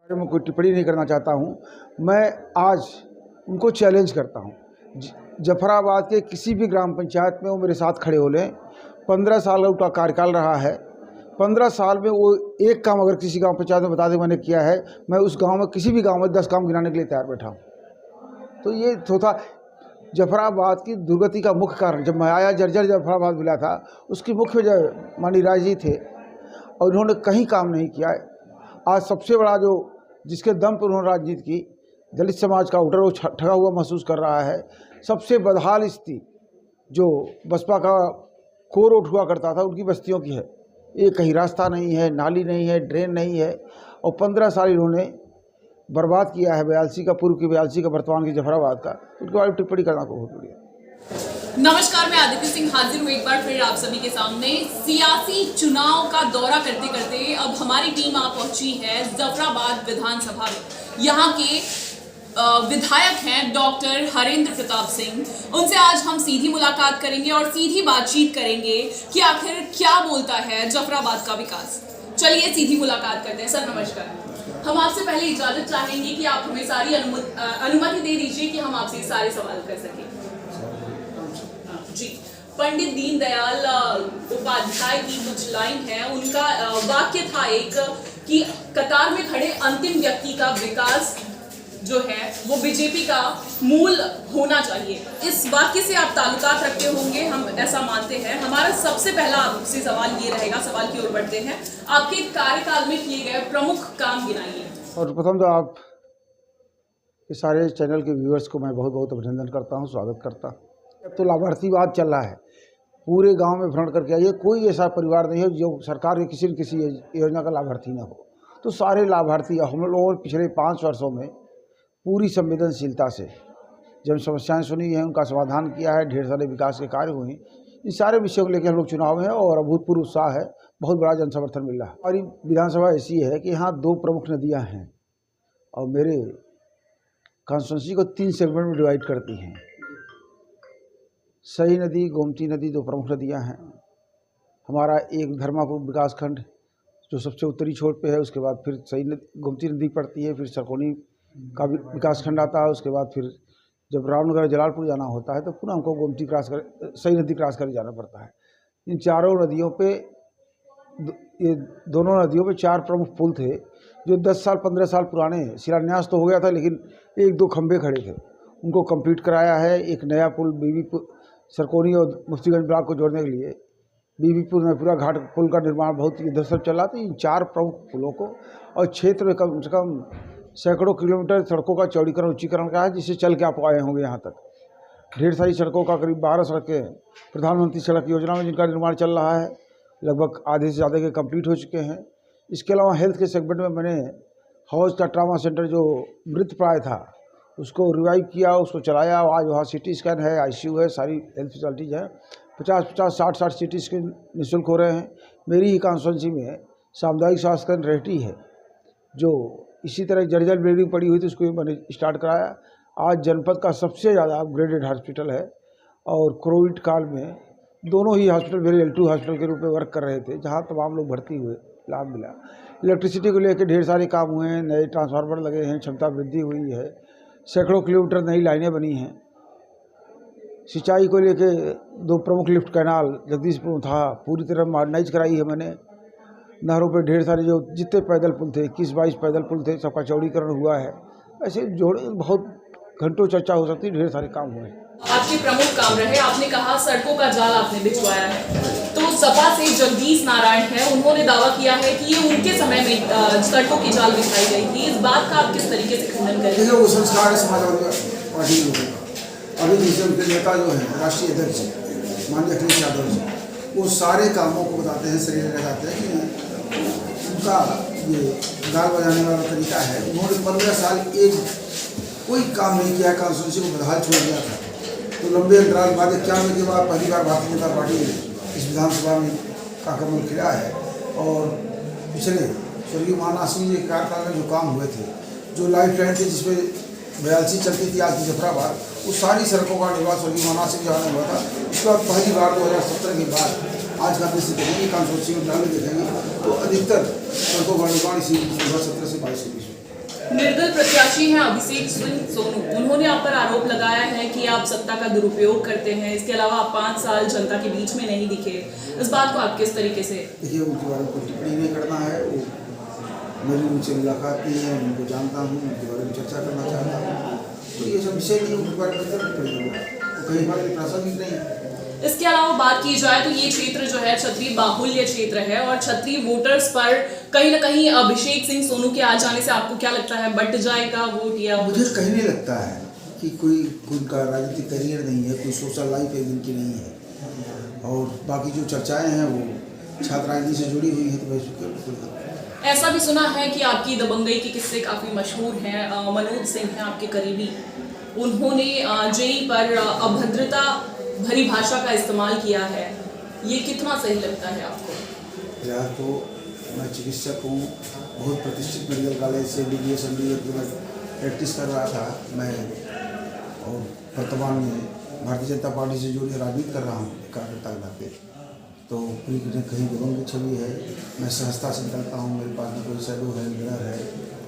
मैं कोई टिप्पणी नहीं करना चाहता हूँ। मैं आज उनको चैलेंज करता हूँ, जफराबाद के किसी भी ग्राम पंचायत में वो मेरे साथ खड़े हो लें। 15 साल का कार्यकाल रहा है। 15 साल में वो एक काम अगर किसी गांव पंचायत में बता दे मैंने किया है, मैं उस गांव में किसी भी गांव में 10 काम गिनाने के लिए तैयार बैठा हूँ। तो ये था जफराबाद की दुर्गति का मुख्य कारण। जब मैं आया जर्जर जफराबाद मिला था, उसकी मुख्य वजह माननीय राय जी थे और उन्होंने कहीं काम नहीं किया। आज सबसे बड़ा जो जिसके दम पर उन्होंने राजनीति की, दलित समाज का वोटर वो ठगा हुआ महसूस कर रहा है। सबसे बदहाल स्थिति जो बसपा का कोर वोट हुआ करता था उनकी बस्तियों की है। एक कहीं रास्ता नहीं है, नाली नहीं है, ड्रेन नहीं है और 15 साल इन्होंने बर्बाद किया है। 82 का पूर्व की, 82 का वर्तमान की जफराबाद का। उनके बारे में टिप्पणी करना को बहुत बढ़िया। नमस्कार, मैं आदित्य सिंह हाजिर हूँ एक बार फिर आप सभी के सामने। सियासी चुनाव का दौरा करते करते अब हमारी टीम आ पहुंची है जफराबाद विधानसभा में। यहाँ के विधायक हैं डॉक्टर हरेंद्र प्रताप सिंह। उनसे आज हम सीधी मुलाकात करेंगे और सीधी बातचीत करेंगे कि आखिर क्या बोलता है जफराबाद का विकास। चलिए सीधी मुलाकात करते हैं। सर नमस्कार, हम आपसे पहले इजाजत चाहेंगे कि आप हमें सारी अनुमति दे दीजिए कि हम आपसे सारे सवाल कर सकें। जी, पंडित दीनदयाल उपाध्याय की कुछ लाइन है, उनका वाक्य था एक कि कतार में खड़े अंतिम व्यक्ति का विकास जो है वो बीजेपी का मूल होना चाहिए। इस वाक्य से आप ताल्लुकात रखते होंगे, हम ऐसा मानते हैं। हमारा सबसे पहला आपसे सवाल ये रहेगा, सवाल की ओर बढ़ते हैं। आपके कार्यकाल में किए गए प्रमुख काम गिनाइए। और प्रथम तो आप इस सारे चैनल के व्यूअर्स को मैं बहुत बहुत अभिनंदन करता हूँ, स्वागत करता हूँ। अब तो लाभार्थीवाद चल रहा है, पूरे गांव में भ्रमण करके आइए, कोई ऐसा परिवार नहीं है जो सरकार की किसी न किसी योजना का लाभार्थी न हो। तो सारे लाभार्थी हम लोगों ने पिछले 5 वर्षों में पूरी संवेदनशीलता से जब समस्याएं सुनी हैं, उनका समाधान किया है। ढेर सारे विकास के कार्य हुए। इन सारे विषयों को लेकर हम लोग चुनाव में हैं और अभूतपूर्व उत्साह है, बहुत बड़ा जन समर्थन मिल रहा है। और विधानसभा ऐसी है कि यहाँ 2 प्रमुख नदियाँ हैं और मेरे कॉन्स्टिट्यूंसी को 3 सेगमेंट में डिवाइड करती हैं। सही नदी, गोमती नदी 2 प्रमुख नदियाँ हैं। हमारा एक धर्मापुर विकासखंड जो सबसे उत्तरी छोर पे है, उसके बाद फिर सही नदी गोमती नदी पड़ती है, फिर सरकोनी का विकासखंड आता है। उसके बाद फिर जब रामनगर जलालपुर जाना होता है तो पुनः हमको गोमती सही नदी क्रॉस कर जाना पड़ता है। इन चारों नदियों पे, ये दोनों नदियों पे 4 प्रमुख पुल थे जो 10 साल 15 साल पुराने। शिलान्यास तो हो गया था लेकिन 1-2 खंभे खड़े थे, उनको कंप्लीट कराया है। एक नया पुल बीबीपुर, सरकोनी और मुफ्तीगंज ब्लॉक को जोड़ने के लिए बीबीपुर में पूरा घाट पुल का निर्माण बहुत इधर सब चल रहा था। इन 4 प्रमुख पुलों को और क्षेत्र में कम से कम सैकड़ों किलोमीटर सड़कों का चौड़ीकरण उच्चीकरण का है, जिससे चल के आप आए होंगे यहाँ तक। ढेर सारी सड़कों का, करीब 12 सड़कें प्रधानमंत्री सड़क योजना में जिनका निर्माण चल रहा है, लगभग आधे से ज़्यादा के कंप्लीट हो चुके हैं। इसके अलावा हेल्थ के सेगमेंट में मैंने हौज का ट्रामा सेंटर जो मृत प्राय था उसको रिवाइव किया, उसको चलाया। आज वहाँ CT स्कैन है, ICU है, सारी हेल्थ फैसिलिटीज़ हैं। 50-50, 60-60 CT स्कैन निःशुल्क हो रहे हैं। मेरी ही कॉन्स्टिट्यूंसी में सामुदायिक स्वास्थ्य केंद्र रेहटी है जो इसी तरह जर्जर बिल्डिंग पड़ी हुई थी, उसको मैंने स्टार्ट कराया। आज जनपद का सबसे ज़्यादा अपग्रेडेड हॉस्पिटल है और कोविड काल में दोनों ही हॉस्पिटल मेरे L2 हॉस्पिटल के रूप में वर्क कर रहे थे, जहां तमाम लोग भर्ती हुए, लाभ मिला। इलेक्ट्रिसिटी को लेकर ढेर सारे काम हुए हैं, नए ट्रांसफार्मर लगे हैं, क्षमता वृद्धि हुई है, सैकड़ों किलोमीटर नई लाइनें बनी हैं। सिंचाई को लेकर 2 प्रमुख लिफ्ट कैनाल जगदीशपुर था, पूरी तरह मॉडर्नाइज कराई है मैंने। नहरों पे ढेर सारे जो जितने पैदल पुल थे, 21-22 पैदल पुल थे, सबका चौड़ीकरण हुआ है। ऐसे जोड़े बहुत घंटों चर्चा हो सकती है, ढेर सारे काम हुए हैं। आपके प्रमुख काम रहे, आपने कहा सड़कों का जाल आपने बिछवाया है, तो सपा से जगदीश नारायण है, उन्होंने दावा किया है कि ये उनके समय में सड़कों की जाल बिछाई गई थी। इस बात का आप किस तरीके से खंडन करेंगे? वो संस्कार है समाजवादी पार्टी लोगों का। अभी जैसे उनके नेता जो है राष्ट्रीय अध्यक्ष माननीय अखिलेश यादव जी, वो सारे कामों को बताते हैं, शरीर लगाते हैं कि उनका ये दाल बजाने वाला तरीका है। उन्होंने 15 साल कोई काम नहीं किया, कॉन्स्टिट्यूंसी को बदहाल छोड़ दिया था। तो लंबे अंतराल बाद 91 के बाद पहली बार भारतीय जनता पार्टी इस विधानसभा में का कमल खिला है। और पिछले स्वर्गीय महानाथ सिंह जी के कार्यकाल में जो काम हुए थे, जो लाइफ लाइन थी जिसमें 82 चलती थी आज की जफराबाद, वो सारी सड़कों का निर्माण स्वर्गीय महानाथ सिंह जहाँ हुआ था। उसके बाद पहली बार 2017 के बाद आज का दृश्य देखेंगे, कॉन्स्टिट्यूंसी में देखेंगे तो अधिकतर सड़कों का निर्माण इसी 2017 से 22 के बीच में। निर्दल प्रत्याशी हैं अभिषेक सिंह सोनू। उन्होंने आप पर आरोप लगाया है कि आप सत्ता का दुरुपयोग करते हैं। इसके अलावा आप 5 साल जनता के बीच में नहीं दिखे। इस बात को आप किस तरीके से? देखिए, उनके बारे में कोई टिप्पणी नहीं करना है। वो मेरी उनसे मुलाकात नहीं है, उनको जानता हूँ, उनके बारे में चर्चा करना चाहता हूँ, तो ये सब विषय नहीं, उनके बारे में करना पड़ेगा। तो कई बार प्रासंगिक नहीं है। इसके अलावा बात की जाए तो ये क्षेत्र जो है क्षत्रिय बाहुल्य क्षेत्र है और क्षत्रिय वोटर्स पर कहीं ना कहीं अभिषेक सिंह सोनू के आ जाने से आपको क्या लगता है, बट जाएगा वोट? या मुझे कहीं नहीं लगता है कि कोई उनका राजनीतिक करियर नहीं है, कोई सोशल लाइफ एक दिन की नहीं है। और बाकी जो चर्चाएं हैं वो छात्र राजनीति से जुड़ी हुई है, तो वैसे ऐसा भी सुना है कि आपकी दबंगई के किस्से काफी मशहूर हैं। मनोज सिंह हैं आपके करीबी, उन्होंने जेई पर अभद्रता भरी भाषा का इस्तेमाल किया है। ये कितना सही लगता है आपको? फिलहाल तो मैं चिकित्सक हूँ, बहुत प्रतिष्ठित मेडिकल कॉलेज से BDS MD की मैं प्रैक्टिस कर रहा था मैं, और वर्तमान में भारतीय जनता पार्टी से जुड़ी राजनीति कर रहा हूँ कार्यकर्ता के नाते। तो कोई कहीं दबंग की छवि है, मैं सहजता से निकलता हूँ, मेरे पास में कोई शैडो है, मिरर है,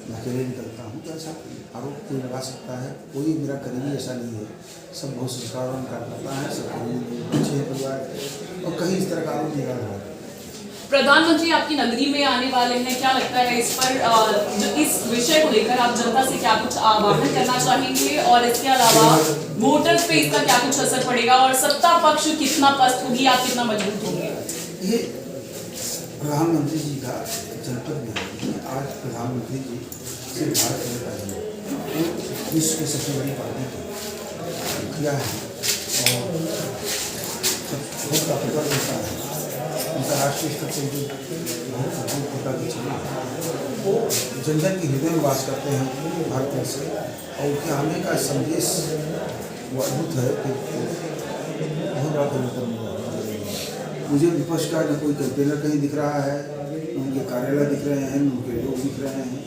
मैं अकेले निकलता हूँ। तो ऐसा आरोप कोई लगा सकता है, कोई मेरा करीबी ऐसा नहीं है। सब बहुत संस्कारवान कार्यकर्ता है, सब अच्छे परिवार, और कहीं इस तरह का आरोप नहीं लगा है। प्रधानमंत्री आपकी नगरी में आने वाले हैं, क्या लगता है इस पर, जो इस विषय को लेकर आप जनता से क्या कुछ आह्वान करना चाहेंगे? और इसके अलावा वोटर्स पे इसका क्या कुछ असर पड़ेगा और सत्ता पक्ष कितना पस्त होगी, आप कितना मजबूत होंगे? ये प्रधानमंत्री जी का जनपद में आज प्रधानमंत्री जी सिर्फ भारत जनता है, विश्व की सबसे बड़ी पार्टी की मुखिया है और बहुत का देता है। उनका राष्ट्रीय स्तर से जो बहुत मजबूत होता की छवि है, वो जन जन के हृदय में वास करते हैं भारत से, और उनके आने का संदेश वो अद्भुत है कि बहुत बड़ा परिवर्तन हुआ। मुझे विपक्ष का न कोई कंटेनर कहीं दिख रहा है, न उनके कार्यालय दिख रहे हैं, न उनके लोग दिख रहे हैं।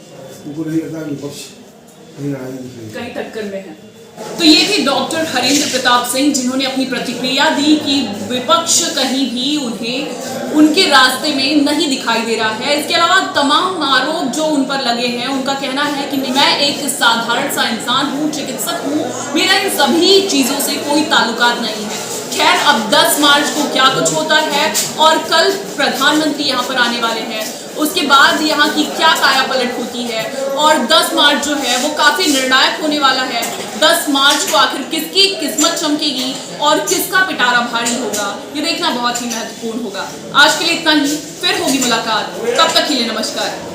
उनको नहीं लगता विपक्ष कहीं लड़ाई दिख रही है, कहीं टक्कर में है। तो ये थे डॉक्टर हरेंद्र प्रताप सिंह, जिन्होंने अपनी प्रतिक्रिया दी कि विपक्ष कहीं भी उन्हें उनके रास्ते में नहीं दिखाई दे रहा है। इसके अलावा तमाम आरोप जो उन पर लगे हैं, उनका कहना है कि मैं एक साधारण सा इंसान हूँ, चिकित्सक हूँ, मेरा इन सभी चीज़ों से कोई ताल्लुकात नहीं है। खैर, अब 10 मार्च को क्या कुछ होता है और कल प्रधानमंत्री यहाँ पर आने वाले हैं, उसके बाद यहाँ की क्या काया पलट होती है, और 10 मार्च जो है वो काफ़ी निर्णायक होने वाला है। 10 मार्च को आखिर किसकी किस्मत चमकेगी और किसका पिटारा भारी होगा, ये देखना बहुत ही महत्वपूर्ण होगा। आज के लिए इतना ही, फिर होगी मुलाकात, तब तक के लिए नमस्कार।